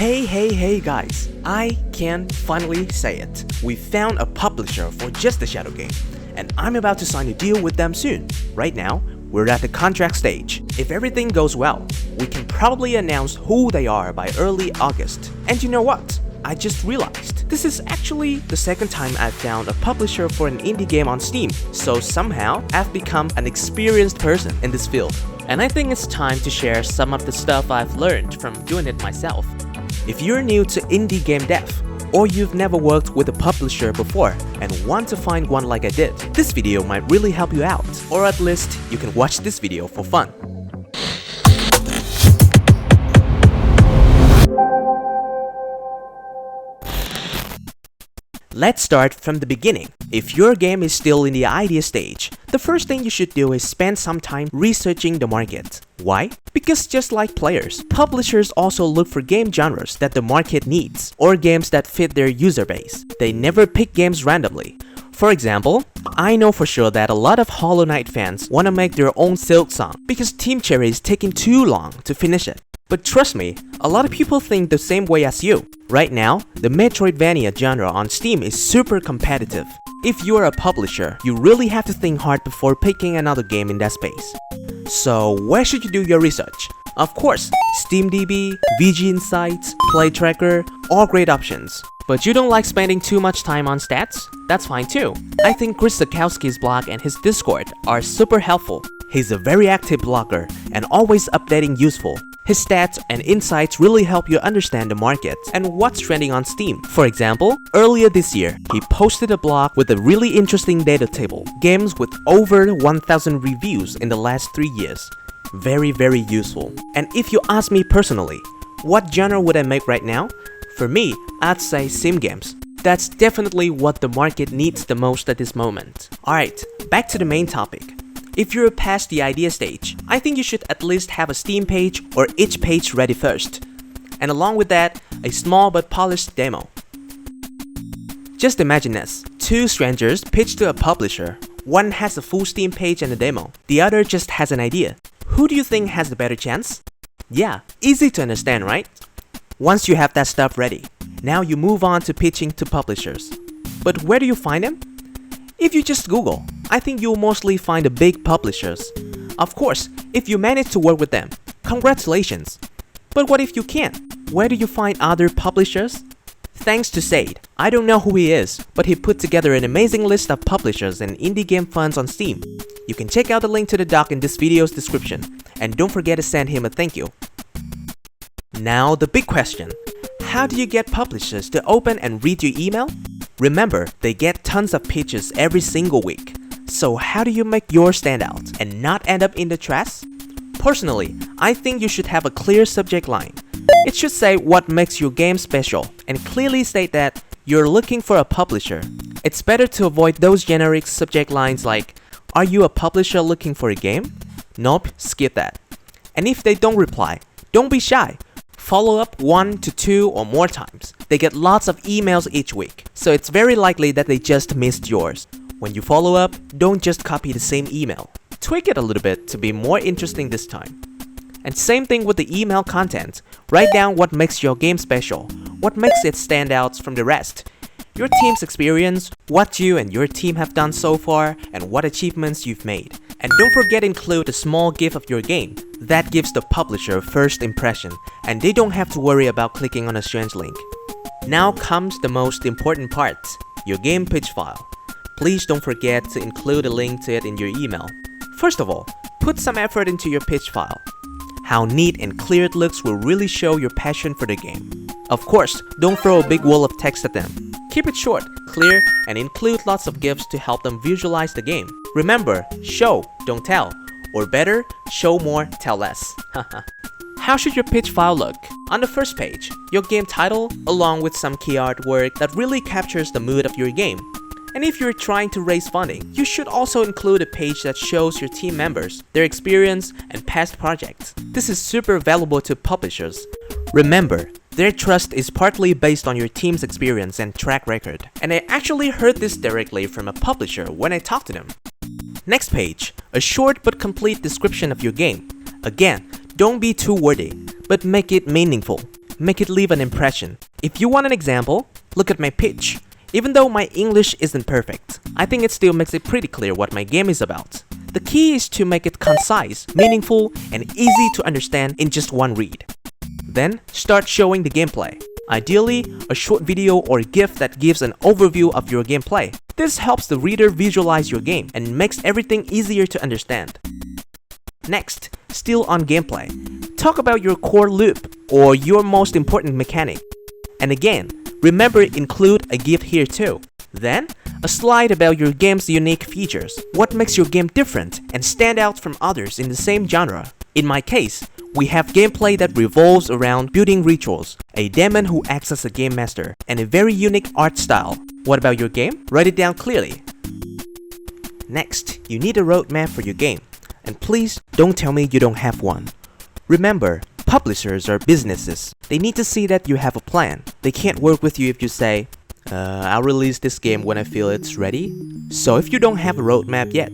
Hey guys, I can finally say it. We found a publisher for just the Shadow game, and I'm about to sign a deal with them soon. Right now, we're at the contract stage. If everything goes well, we can probably announce who they are by early August. And you know what? I just realized this is actually the second time I've found a publisher for an indie game on Steam, so somehow I've become an experienced person in this field. And I think it's time to share some of the stuff I've learned from doing it myself. If you're new to indie game dev, or you've never worked with a publisher before and want to find one like I did, this video might really help you out, or at least you can watch this video for fun. Let's start from the beginning. If your game is still in the idea stage, the first thing you should do is spend some time researching the market. Why? Because just like players, publishers also look for game genres that the market needs, or games that fit their user base. They never pick games randomly. For example, I know for sure that a lot of Hollow Knight fans want to make their own Silksong because Team Cherry is taking too long to finish it. But trust me, a lot of people think the same way as you. Right now, the Metroidvania genre on Steam is super competitive. If you're a publisher, you really have to think hard before picking another game in that space. So where should you do your research? Of course, SteamDB, VG Insights, Play Tracker, all great options. But you don't like spending too much time on stats? That's fine too. I think Chris Zakowski's blog and his Discord are super helpful. He's a very active blogger and always updating useful. His stats and insights really help you understand the market and what's trending on Steam. For example, earlier this year, he posted a blog with a really interesting data table, games with over 1,000 reviews in the last 3 years. Very useful. And if you ask me personally, what genre would I make right now? For me, I'd say sim games. That's definitely what the market needs the most at this moment. Alright, back to the main topic. If you're past the idea stage, I think you should at least have a Steam page or itch page ready first. And along with that, a small but polished demo. Just imagine this. Two strangers pitch to a publisher. One has a full Steam page and a demo. The other just has an idea. Who do you think has the better chance? Yeah, easy to understand, right? Once you have that stuff ready, now you move on to pitching to publishers. But where do you find them? If you just Google, I think you'll mostly find the big publishers. Of course, if you manage to work with them, congratulations. But what if you can't? Where do you find other publishers? Thanks to Sade. I don't know who he is, but he put together an amazing list of publishers and indie game funds on Steam. You can check out the link to the doc in this video's description, and don't forget to send him a thank you. Now the big question. How do you get publishers to open and read your email? Remember, they get tons of pitches every single week. So how do you make yours stand out and not end up in the trash? Personally, I think you should have a clear subject line. It should say what makes your game special and clearly state that you're looking for a publisher. It's better to avoid those generic subject lines like, "Are you a publisher looking for a game?" Nope, skip that. And if they don't reply, don't be shy. Follow up 1 to 2 or more times. They get lots of emails each week, so it's very likely that they just missed yours. When you follow up, don't just copy the same email. Tweak it a little bit to be more interesting this time. And same thing with the email content. Write down what makes your game special, what makes it stand out from the rest. Your team's experience, what you and your team have done so far, and what achievements you've made. And don't forget to include a small GIF of your game. That gives the publisher a first impression, and they don't have to worry about clicking on a strange link. Now comes the most important part, your game pitch file. Please don't forget to include a link to it in your email. First of all, put some effort into your pitch file. How neat and clear it looks will really show your passion for the game. Of course, don't throw a big wall of text at them. Keep it short, clear, and include lots of GIFs to help them visualize the game. Remember, show, don't tell. Or better, show more, tell less. How should your pitch file look? On the first page, your game title, along with some key artwork that really captures the mood of your game. And if you're trying to raise funding, you should also include a page that shows your team members, their experience, and past projects. This is super valuable to publishers. Remember, their trust is partly based on your team's experience and track record. And I actually heard this directly from a publisher when I talked to them. Next page, a short but complete description of your game. Again, don't be too wordy, but make it meaningful. make it leave an impression. If you want an example, look at my pitch. Even though my English isn't perfect, I think it still makes it pretty clear what my game is about. The key is to make it concise, meaningful, and easy to understand in just one read. Then, start showing the gameplay. Ideally, a short video or GIF that gives an overview of your gameplay. This helps the reader visualize your game and makes everything easier to understand. Next, still on gameplay, talk about your core loop or your most important mechanic. And again, remember include a GIF here too. Then, a slide about your game's unique features, what makes your game different and stand out from others in the same genre. In my case, we have gameplay that revolves around building rituals, a demon who acts as a game master, and a very unique art style. What about your game? Write it down clearly. Next, you need a roadmap for your game. And please don't tell me you don't have one. Remember, publishers are businesses. They need to see that you have a plan. They can't work with you if you say, I'll release this game when I feel it's ready. So if you don't have a roadmap yet,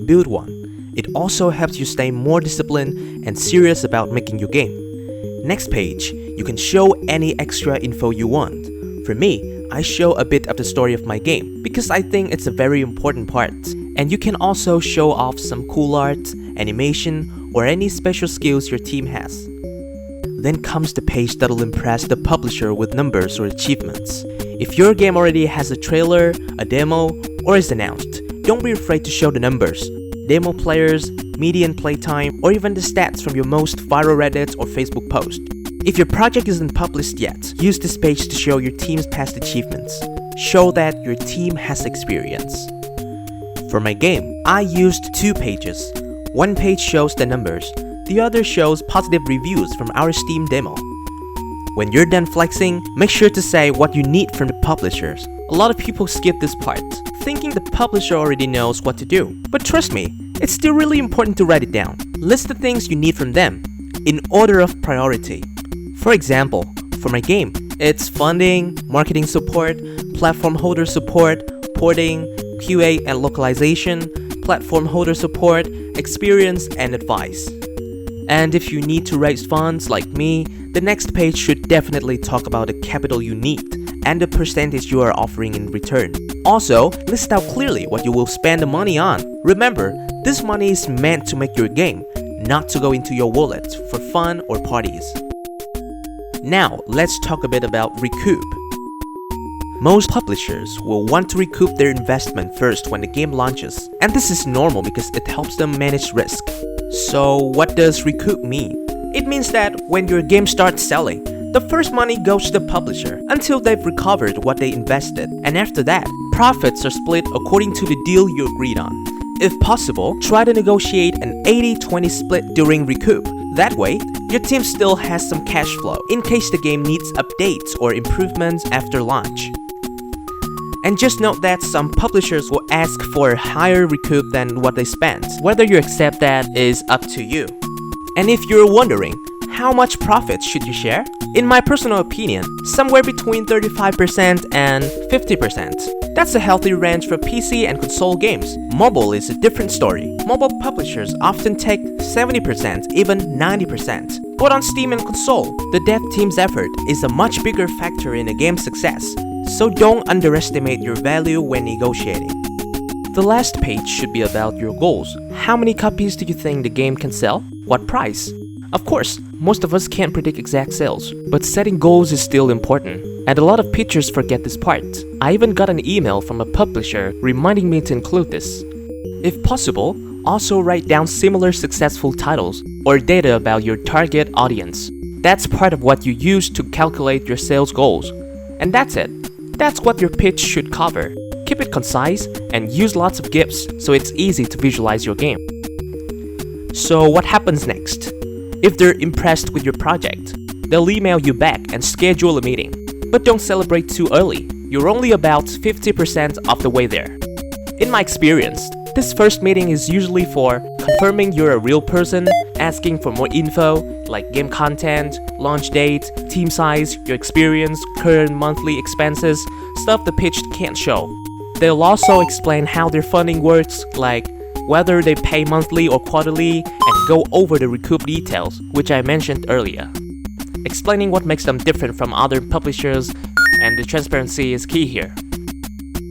build one. It also helps you stay more disciplined and serious about making your game. Next page, you can show any extra info you want. For me, I show a bit of the story of my game because I think it's a very important part. And you can also show off some cool art, animation, or any special skills your team has. Then comes the page that'll impress the publisher with numbers or achievements. If your game already has a trailer, a demo, or is announced, don't be afraid to show the numbers. Demo players, median playtime, or even the stats from your most viral Reddit or Facebook post. If your project isn't published yet, use this page to show your team's past achievements. Show that your team has experience. For my game, I used 2 pages. One page shows the numbers, the other shows positive reviews from our Steam demo. When you're done flexing, make sure to say what you need from the publishers. A lot of people skip this part, thinking the publisher already knows what to do. But trust me, it's still really important to write it down. List the things you need from them, in order of priority. For example, for my game, it's funding, marketing support, platform holder support, porting, QA and localization, platform holder support, experience and advice. And if you need to raise funds like me, the next page should definitely talk about the capital you need and the percentage you are offering in return. Also, list out clearly what you will spend the money on. Remember, this money is meant to make your game, not to go into your wallet for fun or parties. Now, let's talk a bit about recoup. Most publishers will want to recoup their investment first when the game launches, and this is normal because it helps them manage risk. So what does recoup mean? It means that when your game starts selling, the first money goes to the publisher until they've recovered what they invested, and after that, profits are split according to the deal you agreed on. If possible, try to negotiate an 80-20 split during recoup. That way, your team still has some cash flow in case the game needs updates or improvements after launch. And just note that some publishers will ask for a higher recoup than what they spent. Whether you accept that is up to you. And if you're wondering, how much profit should you share? In my personal opinion, somewhere between 35% and 50%. That's a healthy range for PC and console games. Mobile is a different story. Mobile publishers often take 70%, even 90%. But on Steam and console, the dev team's effort is a much bigger factor in a game's success. So don't underestimate your value when negotiating. The last page should be about your goals. How many copies do you think the game can sell? What price? Of course, most of us can't predict exact sales, but setting goals is still important. And a lot of pitchers forget this part. I even got an email from a publisher reminding me to include this. If possible, also write down similar successful titles or data about your target audience. That's part of what you use to calculate your sales goals. And that's it. That's what your pitch should cover. Keep it concise and use lots of GIFs so it's easy to visualize your game. So what happens next? If they're impressed with your project, they'll email you back and schedule a meeting. But don't celebrate too early. You're only about 50% of the way there. In my experience, this first meeting is usually for confirming you're a real person, asking for more info like game content, launch date, team size, your experience, current monthly expenses, stuff the pitch can't show. They'll also explain how their funding works, like whether they pay monthly or quarterly, and go over the recoup details, which I mentioned earlier. explaining what makes them different from other publishers, and the transparency is key here.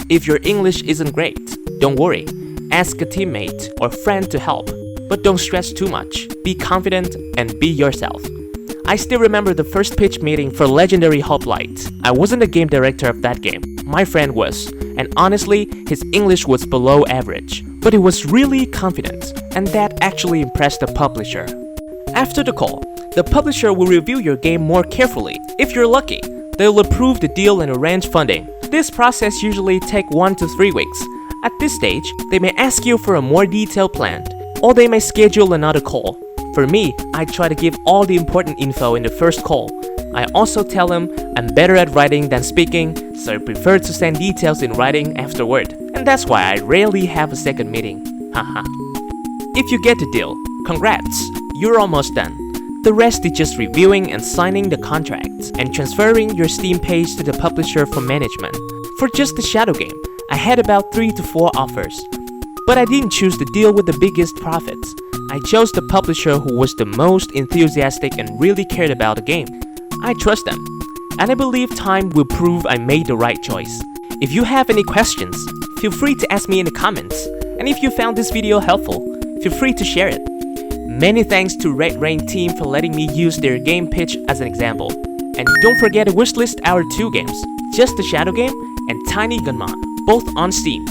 If your English isn't great, don't worry. Ask a teammate or friend to help, but don't stress too much. Be confident and be yourself. I still remember the first pitch meeting for Legendary Hoplite. I wasn't the game director of that game. My friend was, and honestly, his English was below average. But he was really confident, and that actually impressed the publisher. After the call, the publisher will review your game more carefully. If you're lucky, they'll approve the deal and arrange funding. This process usually takes 1 to 3 weeks. At this stage, they may ask you for a more detailed plan, or they may schedule another call. For me, I try to give all the important info in the first call. I also tell them I'm better at writing than speaking, so I prefer to send details in writing afterward. And that's why I rarely have a second meeting. Haha. If you get the deal, congrats, you're almost done. The rest is just reviewing and signing the contracts and transferring your Steam page to the publisher for management. For just the Shadow game, I had about 3 to 4 offers. But I didn't choose the deal with the biggest profits. I chose the publisher who was the most enthusiastic and really cared about the game. I trust them, and I believe time will prove I made the right choice. If you have any questions, feel free to ask me in the comments. And if you found this video helpful, feel free to share it. Many thanks to Red Rain team for letting me use their game pitch as an example. And don't forget to wishlist our 2 games, Just the Shadow game and Tiny Gunman, both on Steam.